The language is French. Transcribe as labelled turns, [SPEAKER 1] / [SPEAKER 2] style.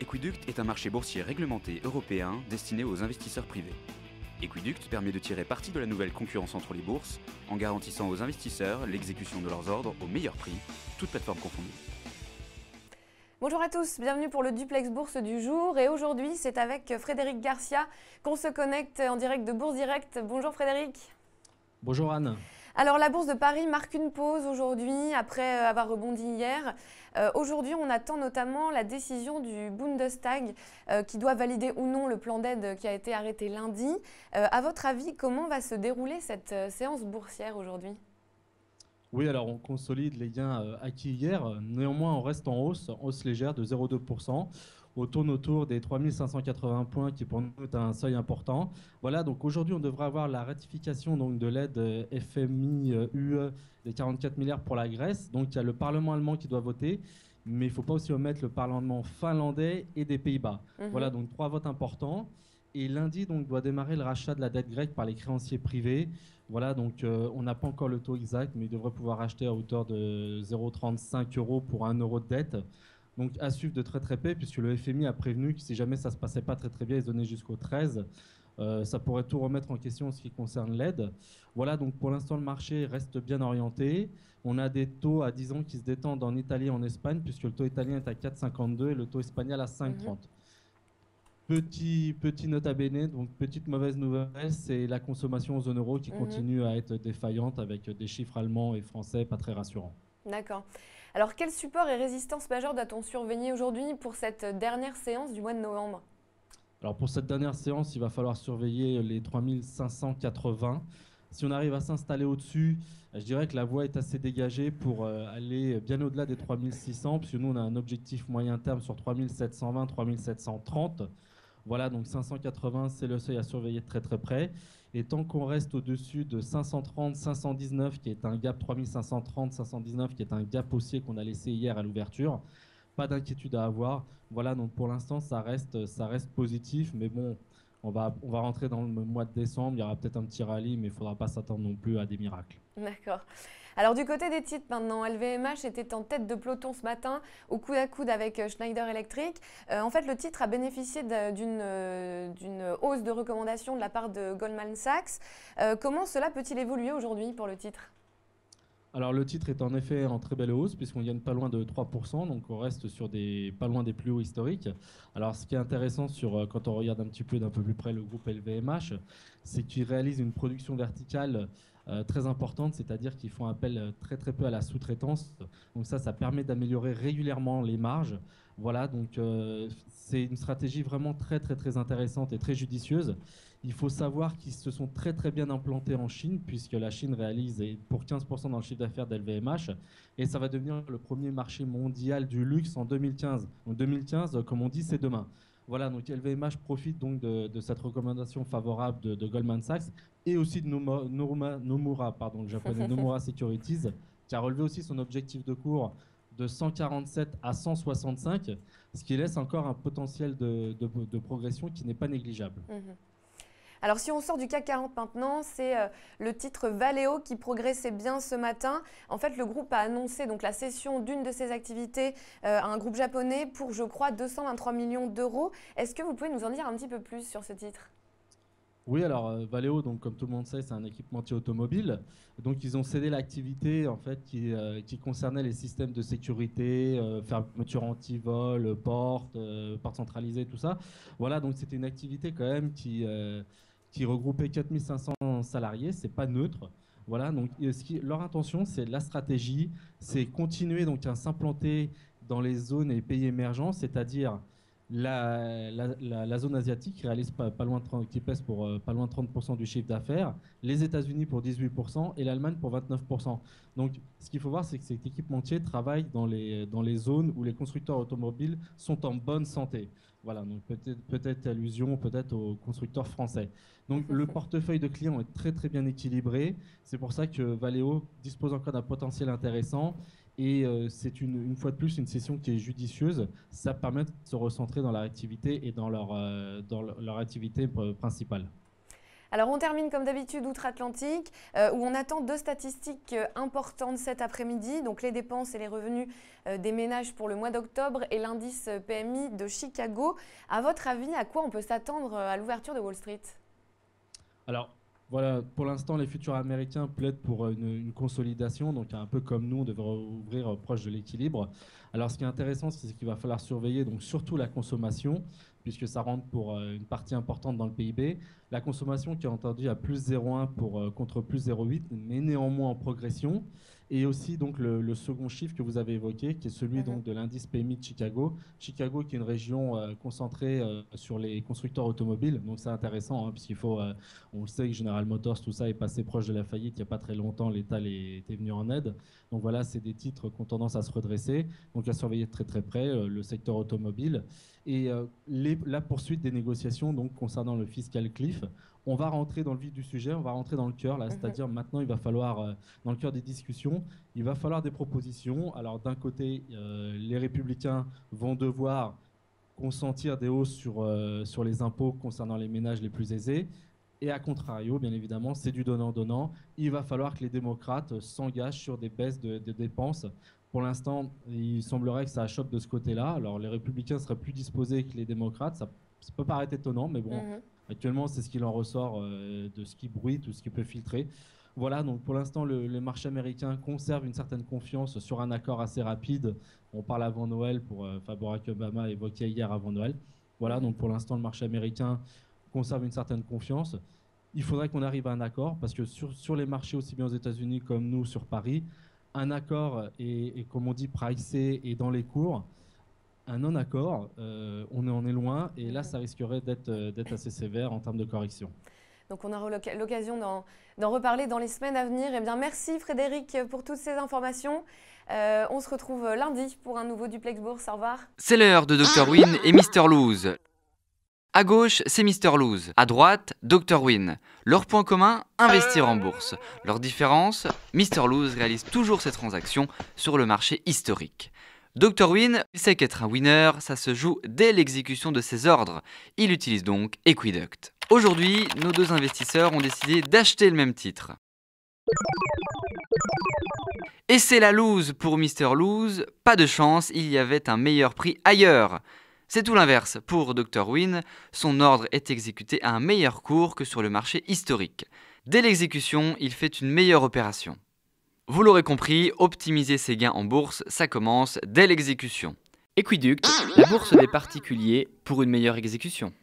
[SPEAKER 1] Equiduct est un marché boursier réglementé européen destiné aux investisseurs privés. Equiduct permet de tirer parti de la nouvelle concurrence entre les bourses en garantissant aux investisseurs l'exécution de leurs ordres au meilleur prix, toutes plateformes confondues.
[SPEAKER 2] Bonjour à tous, bienvenue pour le Duplex Bourse du jour et aujourd'hui c'est avec Frédéric Garcia qu'on se connecte en direct de Bourse Direct. Bonjour Frédéric.
[SPEAKER 3] Bonjour Anne.
[SPEAKER 2] Alors la Bourse de Paris marque une pause aujourd'hui après avoir rebondi hier. Aujourd'hui on attend notamment la décision du Bundestag qui doit valider ou non le plan d'aide qui a été arrêté lundi. À votre avis, comment va se dérouler cette séance boursière aujourd'hui ?
[SPEAKER 3] Oui, alors on consolide les gains acquis hier. Néanmoins, on reste en hausse légère de 0,2%. On tourne autour des 3580 points qui pour nous est un seuil important. Voilà, donc aujourd'hui, on devrait avoir la ratification donc, de l'aide FMI-UE des 44 milliards pour la Grèce. Donc il y a le Parlement allemand qui doit voter, mais il ne faut pas aussi omettre le Parlement finlandais et des Pays-Bas. Voilà, donc 3 votes importants. Et lundi, donc, doit démarrer le rachat de la dette grecque par les créanciers privés. Voilà, donc on n'a pas encore le taux exact, mais ils devraient pouvoir acheter à hauteur de 0,35 € pour 1 euro de dette. Donc à suivre de très très près, puisque le FMI a prévenu que si jamais ça ne se passait pas très très bien, ils donnaient jusqu'au 13. Ça pourrait tout remettre en question en ce qui concerne l'aide. Voilà, donc pour l'instant, le marché reste bien orienté. On a des taux à 10 ans qui se détendent en Italie et en Espagne, puisque le taux italien est à 4,52 et le taux espagnol à 5,30. Petit nota bene, donc petite mauvaise nouvelle, c'est la consommation en zone euro qui continue à être défaillante avec des chiffres allemands et français pas très rassurants.
[SPEAKER 2] D'accord. Alors quel support et résistance majeure doit-on surveiller aujourd'hui pour cette dernière séance du mois de novembre ?
[SPEAKER 3] Alors pour cette dernière séance, il va falloir surveiller les 3580. Si on arrive à s'installer au-dessus, je dirais que la voie est assez dégagée pour aller bien au-delà des 3600, puisque nous on a un objectif moyen terme sur 3720, 3730. Voilà, donc 580, c'est le seuil à surveiller de très très près. Et tant qu'on reste au-dessus de 530, 519, qui est un gap 3530, 519, qui est un gap haussier qu'on a laissé hier à l'ouverture, pas d'inquiétude à avoir. Voilà, donc pour l'instant, ça reste positif. Mais bon, on va rentrer dans le mois de décembre. Il y aura peut-être un petit rallye, mais il ne faudra pas s'attendre non plus à des miracles.
[SPEAKER 2] D'accord. Alors du côté des titres maintenant, LVMH était en tête de peloton ce matin, au coude à coude avec Schneider Electric. En fait, le titre a bénéficié d'une hausse de recommandation de la part de Goldman Sachs. Comment cela peut-il évoluer aujourd'hui pour le titre ?
[SPEAKER 3] Alors le titre est en effet en très belle hausse puisqu'on gagne pas loin de 3%, donc on reste sur pas loin des plus hauts historiques. Alors ce qui est intéressant quand on regarde d'un peu plus près le groupe LVMH, c'est qu'ils réalisent une production verticale très importante, c'est-à-dire qu'ils font appel très très peu à la sous-traitance. Donc ça permet d'améliorer régulièrement les marges. Voilà, donc c'est une stratégie vraiment très très très intéressante et très judicieuse. Il faut savoir qu'ils se sont très très bien implantés en Chine, puisque la Chine réalise pour 15% dans le chiffre d'affaires d'LVMH, et ça va devenir le premier marché mondial du luxe en 2015. En 2015, comme on dit, c'est demain. Voilà, donc LVMH profite donc de cette recommandation favorable de Goldman Sachs et aussi de Nomura, le japonais Nomura Securities, qui a relevé aussi son objectif de cours de 147 à 165, ce qui laisse encore un potentiel de progression qui n'est pas négligeable.
[SPEAKER 2] Alors si on sort du CAC 40 maintenant, c'est le titre Valeo qui progressait bien ce matin. En fait, le groupe a annoncé donc la cession d'une de ses activités à un groupe japonais pour, je crois, 223 millions d'euros. Est-ce que vous pouvez nous en dire un petit peu plus sur ce titre ?
[SPEAKER 3] Oui, alors Valeo, donc comme tout le monde sait, c'est un équipementier automobile. Donc ils ont cédé l'activité en fait qui concernait les systèmes de sécurité, fermeture anti-vol, portes centralisées, tout ça. Voilà, donc c'était une activité quand même qui regroupait 4500 salariés. C'est pas neutre. Voilà, donc leur intention, c'est la stratégie, c'est continuer donc à s'implanter dans les zones et pays émergents, c'est-à-dire la zone asiatique qui réalise qui pèse pour pas loin de 30% du chiffre d'affaires, les États-Unis pour 18% et l'Allemagne pour 29%. Donc, ce qu'il faut voir, c'est que cet équipementier travaille dans les zones où les constructeurs automobiles sont en bonne santé. Voilà, donc peut-être allusion peut-être aux constructeurs français. Donc, le portefeuille de clients est très très bien équilibré. C'est pour ça que Valeo dispose encore d'un potentiel intéressant. Et c'est une fois de plus une session qui est judicieuse. Ça permet de se recentrer dans leur activité et dans leur activité principale.
[SPEAKER 2] Alors on termine comme d'habitude outre-Atlantique, où on attend 2 statistiques importantes cet après-midi, donc les dépenses et les revenus des ménages pour le mois d'octobre et l'indice PMI de Chicago. À votre avis, à quoi on peut s'attendre à l'ouverture de Wall Street?
[SPEAKER 3] Alors, voilà, pour l'instant, les futurs américains plaident pour une consolidation, donc un peu comme nous, on devrait ouvrir proche de l'équilibre. Alors, ce qui est intéressant, c'est qu'il va falloir surveiller donc surtout la consommation, puisque ça rentre pour une partie importante dans le PIB. La consommation qui est entendue à plus 0,1 contre plus 0,8, mais néanmoins en progression. Et aussi donc le second chiffre que vous avez évoqué, qui est celui donc de l'indice PMI de Chicago. Chicago qui est une région concentrée sur les constructeurs automobiles, donc c'est intéressant, hein, puisqu'il faut, on le sait que General Motors, tout ça est passé proche de la faillite il n'y a pas très longtemps, l'État était venu en aide. Donc voilà, c'est des titres qui ont tendance à se redresser, donc à surveiller de très très près le secteur automobile. Et la poursuite des négociations donc, concernant le fiscal cliff, on va rentrer dans le vif du sujet, on va rentrer dans le cœur, là, c'est-à-dire maintenant il va falloir, dans le cœur des discussions, il va falloir des propositions. Alors d'un côté, les républicains vont devoir consentir des hausses sur les impôts concernant les ménages les plus aisés. Et à contrario, bien évidemment, c'est du donnant-donnant. Il va falloir que les démocrates s'engagent sur des baisses de dépenses. Pour l'instant, il semblerait que ça achoppe de ce côté-là. Alors les républicains seraient plus disposés que les démocrates. Ça peut paraître étonnant, mais bon, actuellement, c'est ce qu'il en ressort de ce qui bruite ou ce qui peut filtrer. Voilà, donc pour l'instant, le marché américain conserve une certaine confiance sur un accord assez rapide. On parle avant Noël, pour Barack Obama évoqué hier avant Noël. Voilà, donc pour l'instant, le marché américain conserve une certaine confiance. Il faudrait qu'on arrive à un accord, parce que sur les marchés, aussi bien aux États-Unis comme nous sur Paris, un accord est, comme on dit, pricé et dans les cours. Un non-accord, on en est loin, et là, ça risquerait d'être assez sévère en termes de correction.
[SPEAKER 2] Donc on aura l'occasion d'en reparler dans les semaines à venir. Eh bien, merci Frédéric pour toutes ces informations. On se retrouve lundi pour un nouveau Duplex Bourse. Au revoir.
[SPEAKER 1] C'est l'heure de Dr Win et Mr Lose. À gauche, c'est Mr Lose. À droite, Dr Win. Leur point commun, investir en bourse. Leur différence, Mr Lose réalise toujours ses transactions sur le marché historique. Dr Win, il sait qu'être un winner, ça se joue dès l'exécution de ses ordres. Il utilise donc Equiduct. Aujourd'hui, nos 2 investisseurs ont décidé d'acheter le même titre. Et c'est la lose pour Mr Lose. Pas de chance, il y avait un meilleur prix ailleurs. C'est tout l'inverse pour Dr Win. Son ordre est exécuté à un meilleur cours que sur le marché historique. Dès l'exécution, il fait une meilleure opération. Vous l'aurez compris, optimiser ses gains en bourse, ça commence dès l'exécution. Equiduct, la bourse des particuliers pour une meilleure exécution.